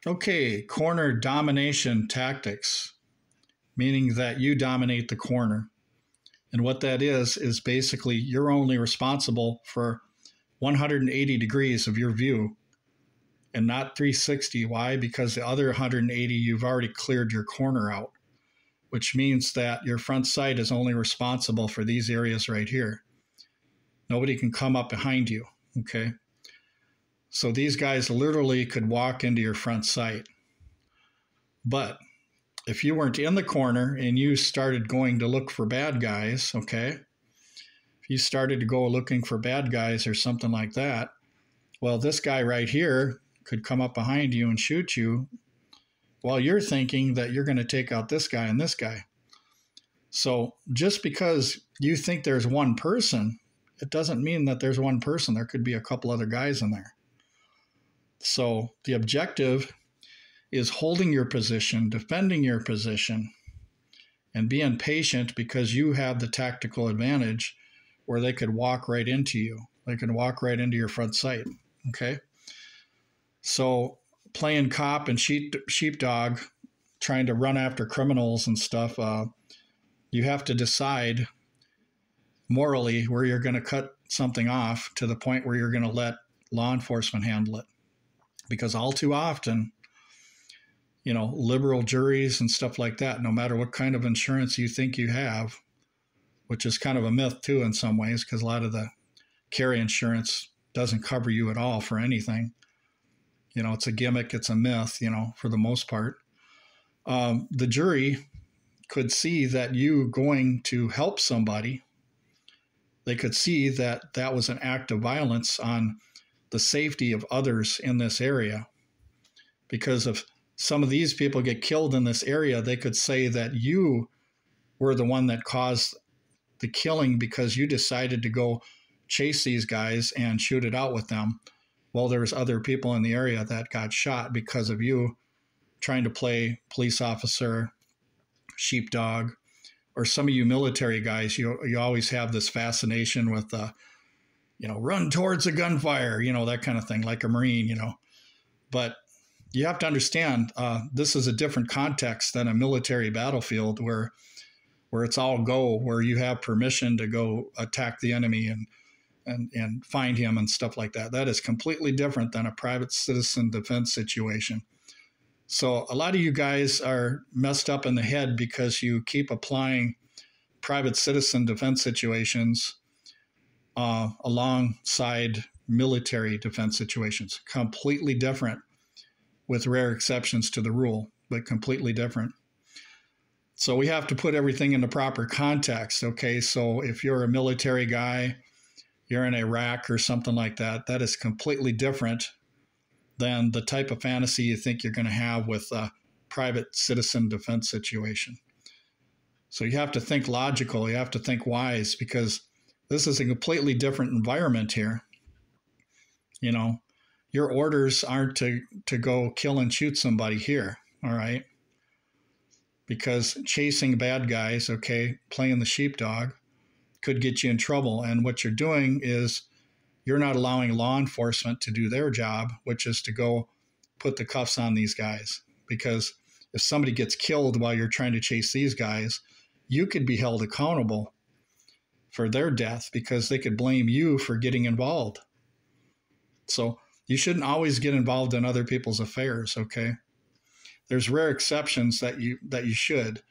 Okay, corner domination tactics, meaning that you dominate the corner. And what that is basically you're only responsible for 180 degrees of your view and not 360. Why? Because the other 180, you've already cleared your corner out, which means that your front sight is only responsible for these areas right here. Nobody can come up behind you, okay? So these guys literally could walk into your front sight. But if you weren't in the corner and you started going to look for bad guys, okay? If you started to go looking for bad guys or something like that, well, this guy right here could come up behind you and shoot you while you're thinking that you're going to take out this guy and this guy. So just because you think there's one person, it doesn't mean that there's one person. There could be a couple other guys in there. So the objective is holding your position, defending your position, and being patient because you have the tactical advantage where they could walk right into you. They could walk right into your front sight, okay? So playing cop and sheepdog, trying to run after criminals and stuff, you have to decide morally where you're going to cut something off to the point where you're going to let law enforcement handle it. Because all too often, liberal juries and stuff like that, no matter what kind of insurance you think you have, which is kind of a myth too in some ways, because a lot of the carry insurance doesn't cover you at all for anything. It's a gimmick, it's a myth, for the most part. The jury could see that you going to help somebody. They could see that that was an act of violence on the safety of others in this area. Because if some of these people get killed in this area, they could say that you were the one that caused the killing because you decided to go chase these guys and shoot it out with them. Well, there's other people in the area that got shot because of you trying to play police officer, sheepdog, or some of you military guys, you always have this fascination with run towards the gunfire, that kind of thing, like a Marine, But you have to understand, this is a different context than a military battlefield where it's all go, where you have permission to go attack the enemy and find him and stuff like that. That is completely different than a private citizen defense situation. So a lot of you guys are messed up in the head because you keep applying private citizen defense situations alongside military defense situations. Completely different, with rare exceptions to the rule, but completely different. So we have to put everything in the proper context, okay? So if you're a military guy, you're in Iraq or something like that, that is completely different than the type of fantasy you think you're going to have with a private citizen defense situation. So you have to think logical, you have to think wise, because this is a completely different environment here. Your orders aren't to go kill and shoot somebody here, all right? Because chasing bad guys, okay, playing the sheepdog, could get you in trouble. And what you're doing is you're not allowing law enforcement to do their job, which is to go put the cuffs on these guys. Because if somebody gets killed while you're trying to chase these guys, you could be held accountable for their death because they could blame you for getting involved. So you shouldn't always get involved in other people's affairs, okay? There's rare exceptions that you should,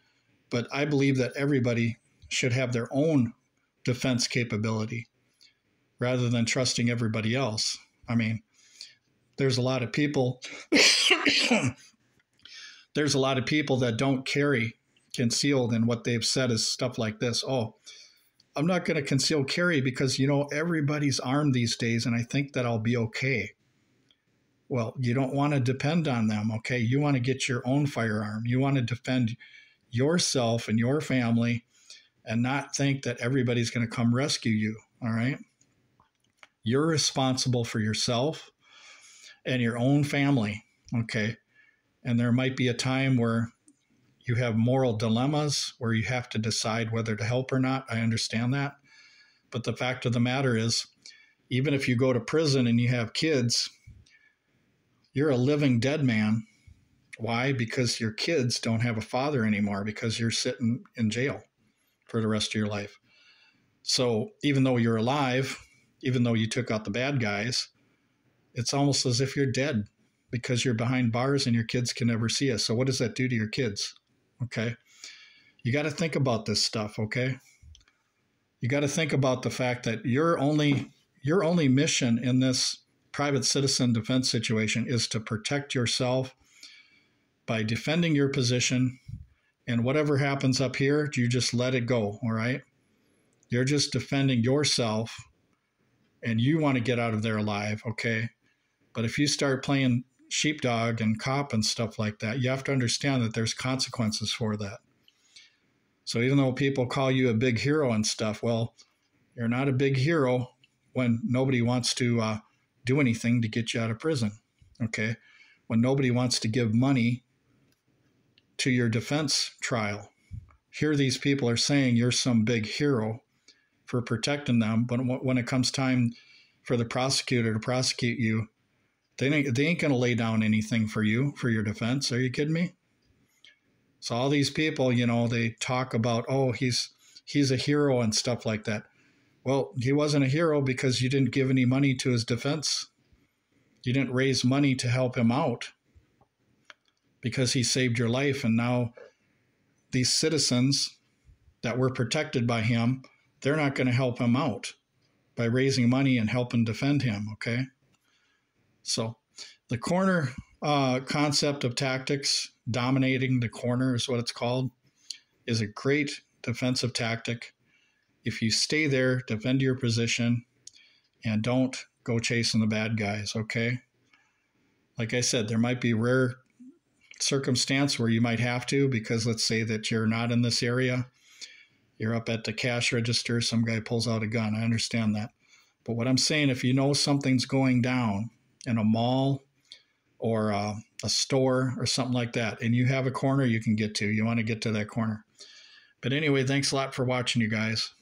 but I believe that everybody should have their own defense capability rather than trusting everybody else. I mean, there's a lot of people that don't carry concealed, and what they've said is stuff like this. Oh, I'm not going to conceal carry because, everybody's armed these days and I think that I'll be okay. Well, you don't want to depend on them, okay? You want to get your own firearm. You want to defend yourself and your family and not think that everybody's going to come rescue you, all right? You're responsible for yourself and your own family, okay? And there might be a time where you have moral dilemmas where you have to decide whether to help or not. I understand that. But the fact of the matter is, even if you go to prison and you have kids, you're a living dead man, Why? Because your kids don't have a father anymore because you're sitting in jail for the rest of your life. So even though you're alive, even though you took out the bad guys, it's almost as if you're dead because you're behind bars and your kids can never see us. So what does that do to your kids? Okay. You got to think about this stuff, okay? You got to think about the fact that your only mission in this private citizen defense situation is to protect yourself by defending your position, and whatever happens up here, you just let it go, all right? You're just defending yourself, and you want to get out of there alive, okay? But if you start playing sheepdog and cop and stuff like that, you have to understand that there's consequences for that. So even though people call you a big hero and stuff, well, you're not a big hero when nobody wants to do anything to get you out of prison, okay? When nobody wants to give money to your defense trial. Here these people are saying you're some big hero for protecting them, but when it comes time for the prosecutor to prosecute you, they ain't going to lay down anything for you, for your defense. Are you kidding me? So all these people, they talk about, oh, he's a hero and stuff like that. Well, he wasn't a hero because you didn't give any money to his defense. You didn't raise money to help him out because he saved your life. And now these citizens that were protected by him, they're not going to help him out by raising money and helping defend him, okay? So the corner concept of tactics, dominating the corner is what it's called, is a great defensive tactic. If you stay there, defend your position, and don't go chasing the bad guys, okay? Like I said, there might be rare circumstance where you might have to, because let's say that you're not in this area, you're up at the cash register, some guy pulls out a gun. I understand that. But what I'm saying, if you know something's going down in a mall or a store or something like that, and you have a corner you can get to, you want to get to that corner. But anyway, thanks a lot for watching, you guys.